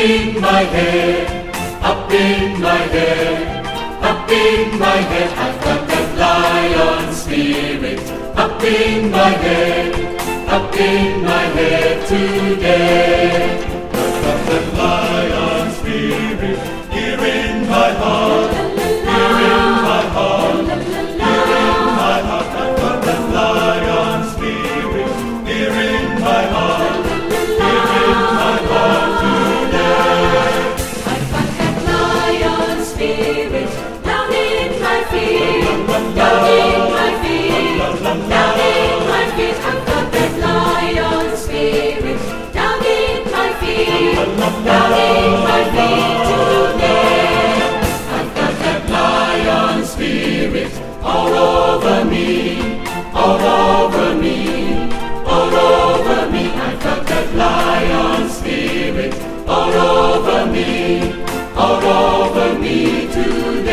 in my head, up in my head, up in my head. I've got that lion spirit. Up in my head today. I've got that lion spirit here in my heart, here in my heart, here in my heart. I've got that lion spirit here in my heart, here in my heart today. I've got that lion spirit down in my feet, down in my feet, down in my feet. I've got that lion spirit down in my feet, down in my feet today. I've got that lion spirit all over me, all over me, all over me. I've got that lion spirit all over me today.